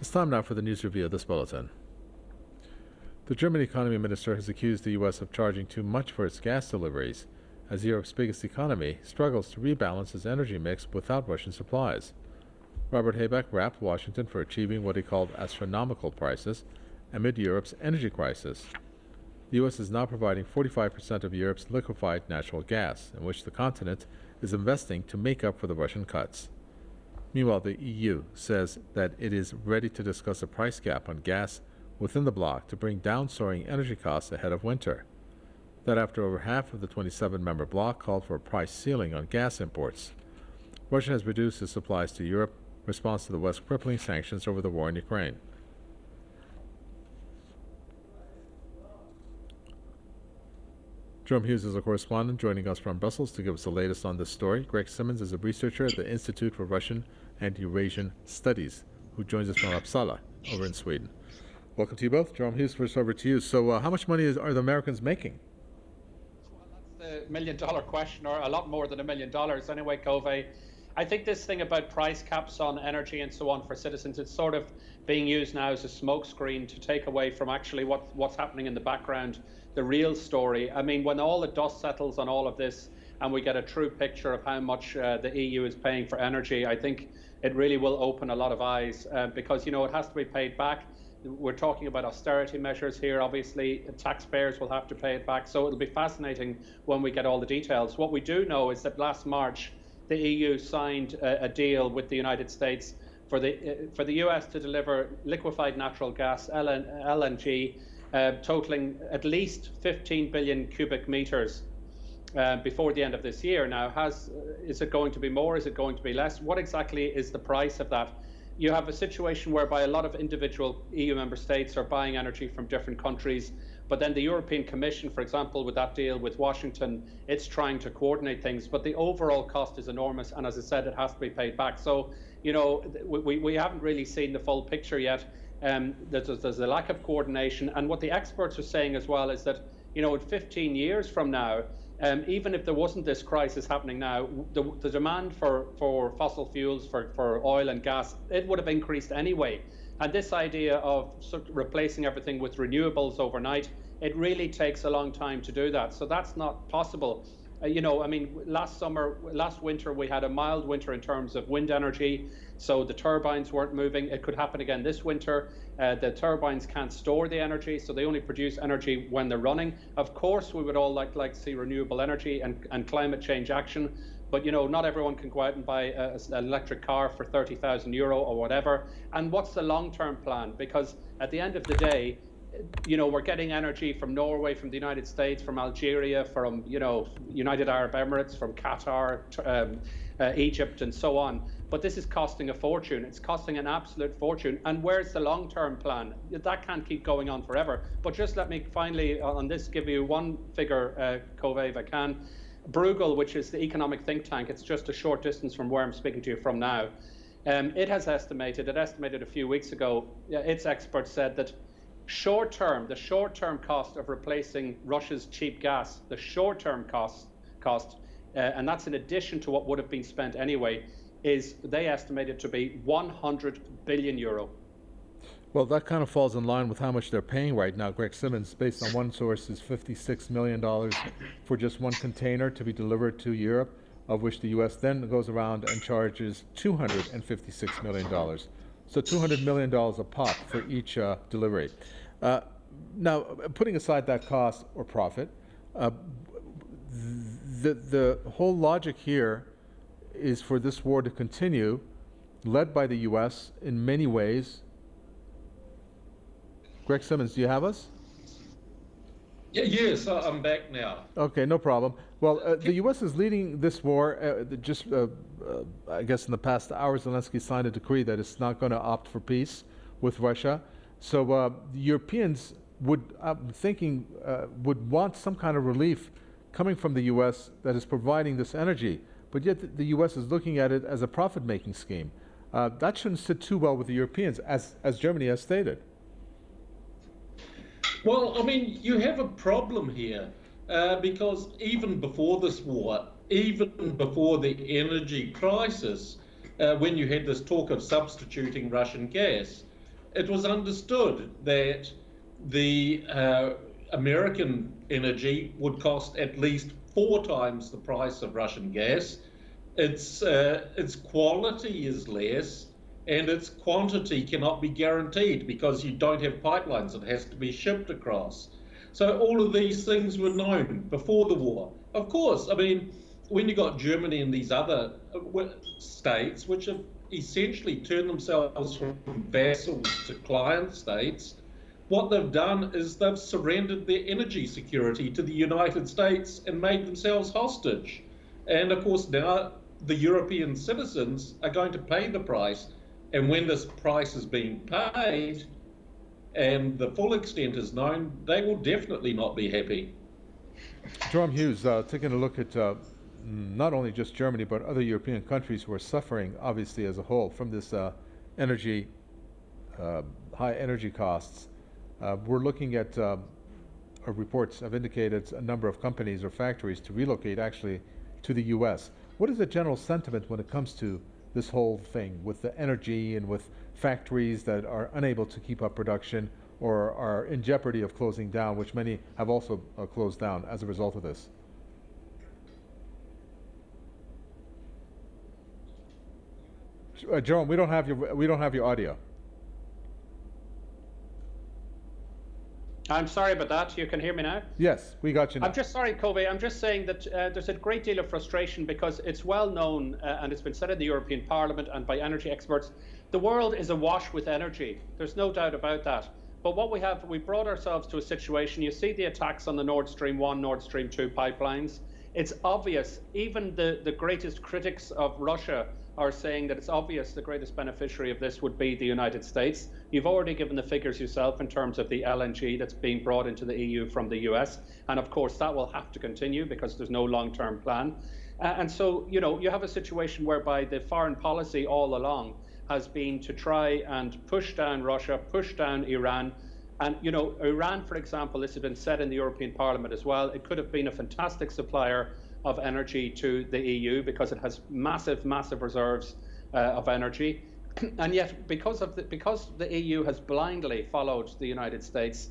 It's time now for the news review of this bulletin. The German economy minister has accused the U.S. of charging too much for its gas deliveries, as Europe's biggest economy struggles to rebalance its energy mix without Russian supplies. Robert Habeck rapped Washington for achieving what he called astronomical prices amid Europe's energy crisis. The U.S. is now providing 45% of Europe's liquefied natural gas, in which the continent is investing to make up for the Russian cuts. Meanwhile, the EU says that it is ready to discuss a price cap on gas within the bloc to bring down soaring energy costs ahead of winter. That after over half of the 27-member bloc called for a price ceiling on gas imports. Russia has reduced its supplies to Europe in response to the West's crippling sanctions over the war in Ukraine. Jerome Hughes is a correspondent joining us from Brussels to give us the latest on this story. Greg Simmons is a researcher at the Institute for Russian and Eurasian Studies, who joins us from Uppsala over in Sweden. Welcome to you both. Jerome Hughes, first over to you. So how much money are the Americans making? Well, that's the million-dollar question, or a lot more than $1 million anyway, Covey. I think this thing about price caps on energy and so on for citizens, it's sort of being used now as a smokescreen to take away from actually what's happening in the background, the real story. I mean, when all the dust settles on all of this and we get a true picture of how much the EU is paying for energy, I think it really will open a lot of eyes because, you know, it has to be paid back. We're talking about austerity measures here. Obviously, taxpayers will have to pay it back. So it'll be fascinating when we get all the details. What we do know is that last March, the EU signed a deal with the United States for the US to deliver liquefied natural gas, LNG, totaling at least 15 billion cubic meters before the end of this year. Now, is it going to be more? Is it going to be less? What exactly is the price of that? You have a situation whereby a lot of individual EU member states are buying energy from different countries, but then the European Commission, for example, with that deal with Washington, it's trying to coordinate things, but the overall cost is enormous, and as I said, it has to be paid back. So, you know, we haven't really seen the full picture yet. There's a lack of coordination, and what the experts are saying as well is that, you know, in 15 years from now, even if there wasn't this crisis happening now, the demand for fossil fuels, for oil and gas, it would have increased anyway. And this idea of sort of replacing everything with renewables overnight, it really takes a long time to do that. So that's not possible. You know, I mean, last winter, we had a mild winter in terms of wind energy, so the turbines weren't moving. It could happen again this winter. The turbines can't store the energy, so they only produce energy when they're running. Of course, we would all like to see renewable energy and climate change action, but, you know, not everyone can go out and buy an electric car for 30,000 euro or whatever. And what's the long-term plan? Because at the end of the day, you know, we're getting energy from Norway, from the United States, from Algeria, from, you know, United Arab Emirates, from Qatar, Egypt, and so on. But this is costing a fortune. It's costing an absolute fortune. And where's the long-term plan? That can't keep going on forever. But just let me finally, on this, give you one figure, Covey, if I can. Bruegel, which is the economic think tank, it's just a short distance from where I'm speaking to you from now. It estimated a few weeks ago, its experts said that the short-term cost of replacing Russia's cheap gas, the short-term cost, and that's in addition to what would have been spent anyway, is they estimated to be 100 billion euro. Well, that kind of falls in line with how much they're paying right now. Greg Simmons, based on one source, is $56 million for just one container to be delivered to Europe, of which the U.S. then goes around and charges $256 million. So $200 million a pop for each delivery. Now, putting aside that cost or profit, the whole logic here is for this war to continue, led by the U.S. in many ways. Greg Simmons, do you have us? Yeah, yes, I'm back now. Okay, no problem. Well, the U.S. is leading this war. I guess in the past hours, Zelensky signed a decree that it's not going to opt for peace with Russia. So the Europeans would want some kind of relief coming from the U.S. that is providing this energy. But yet the U.S. is looking at it as a profit-making scheme. That shouldn't sit too well with the Europeans, as Germany has stated. Well, I mean, you have a problem here because even before this war, even before the energy crisis, when you had this talk of substituting Russian gas, it was understood that the American energy would cost at least 4 times the price of Russian gas. Its quality is less, and its quantity cannot be guaranteed because you don't have pipelines. It has to be shipped across. So all of these things were known before the war. Of course, I mean, when you got Germany and these other states, which have essentially turned themselves from vassals to client states, what they've done is they've surrendered their energy security to the United States and made themselves hostage. And of course, now the European citizens are going to pay the price. And when this price is being paid and the full extent is known, they will definitely not be happy. Jerome Hughes, taking a look at not only just Germany, but other European countries who are suffering, obviously, as a whole, from this energy, high energy costs. We're looking at reports have indicated a number of companies or factories to relocate actually to the U.S. What is the general sentiment when it comes to this whole thing with the energy and with factories that are unable to keep up production or are in jeopardy of closing down, which many have also closed down as a result of this? Jerome, we don't have your audio. I'm sorry about that. You can hear me now? Yes, we got you now. I'm just sorry, Kobe. I'm just saying that there's a great deal of frustration because it's well known and it's been said in the European Parliament and by energy experts, the world is awash with energy. There's no doubt about that. But what we brought ourselves to a situation, you see the attacks on the Nord Stream 1, Nord Stream 2 pipelines. It's obvious, even the greatest critics of Russia are saying that it's obvious the greatest beneficiary of this would be the United States. You've already given the figures yourself in terms of the LNG that's being brought into the EU from the US. And of course, that will have to continue because there's no long-term plan. And so, you know, you have a situation whereby the foreign policy all along has been to try and push down Russia, push down Iran. And, you know, Iran, for example, this has been said in the European Parliament as well, it could have been a fantastic supplier of energy to the EU because it has massive, massive reserves of energy. And yet, because the EU has blindly followed the United States,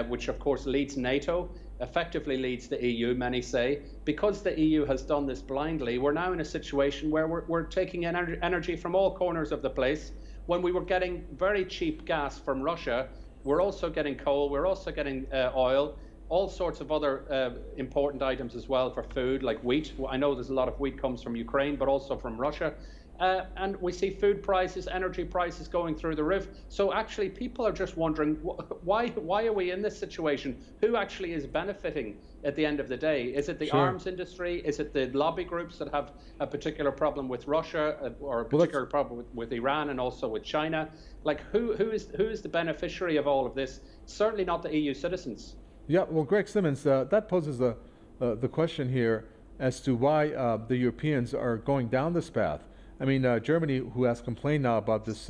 which of course leads NATO, effectively leads the EU, many say, because the EU has done this blindly, we're now in a situation where we're taking energy from all corners of the place. When we were getting very cheap gas from Russia, we're also getting coal, we're also getting oil, all sorts of other important items as well for food, like wheat. I know there's a lot of wheat comes from Ukraine, but also from Russia. And we see food prices, energy prices going through the roof. So actually, people are just wondering, why are we in this situation? Who actually is benefiting at the end of the day? Is it the arms industry? Is it the lobby groups that have a particular problem with Russia or a particular problem with Iran and also with China? Like, who is the beneficiary of all of this? Certainly not the EU citizens. Yeah, well, Greg Simmons, that poses the question here as to why the Europeans are going down this path. I mean, Germany, who has complained now about this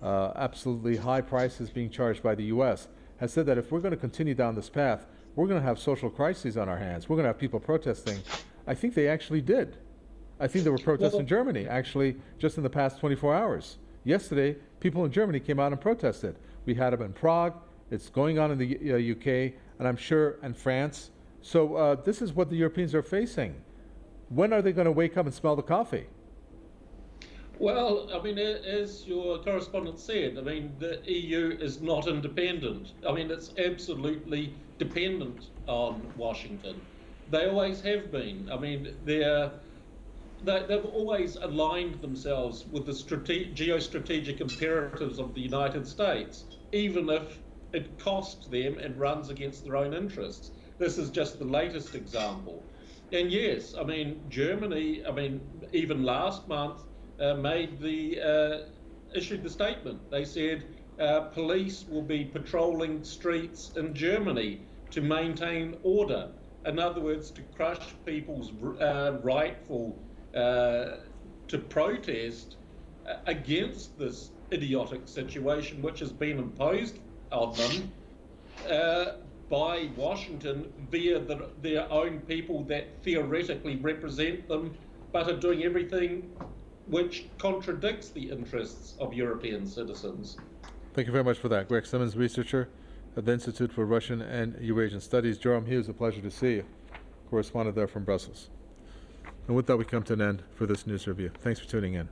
absolutely high prices being charged by the U.S., has said that if we're going to continue down this path, we're going to have social crises on our hands. We're going to have people protesting. I think they actually did. I think there were protests in Germany, actually, just in the past 24 hours. Yesterday, people in Germany came out and protested. We had them in Prague. It's going on in the UK, and I'm sure in France. So this is what the Europeans are facing. When are they going to wake up and smell the coffee? Well, I mean, as your correspondent said, I mean, the EU is not independent. I mean, it's absolutely dependent on Washington. They always have been. I mean, they've always aligned themselves with the geostrategic imperatives of the United States, even if it costs them and runs against their own interests. This is just the latest example. And yes, I mean, Germany, I mean, even last month, issued the statement. They said police will be patrolling streets in Germany to maintain order. In other words, to crush people's rightful to protest against this idiotic situation which has been imposed on them by Washington via their own people that theoretically represent them, but are doing everything which contradicts the interests of European citizens. Thank you very much for that. Greg Simmons, researcher at the Institute for Russian and Eurasian Studies. Jerome Hughes, a pleasure to see you. Correspondent there from Brussels. And with that, we come to an end for this news review. Thanks for tuning in.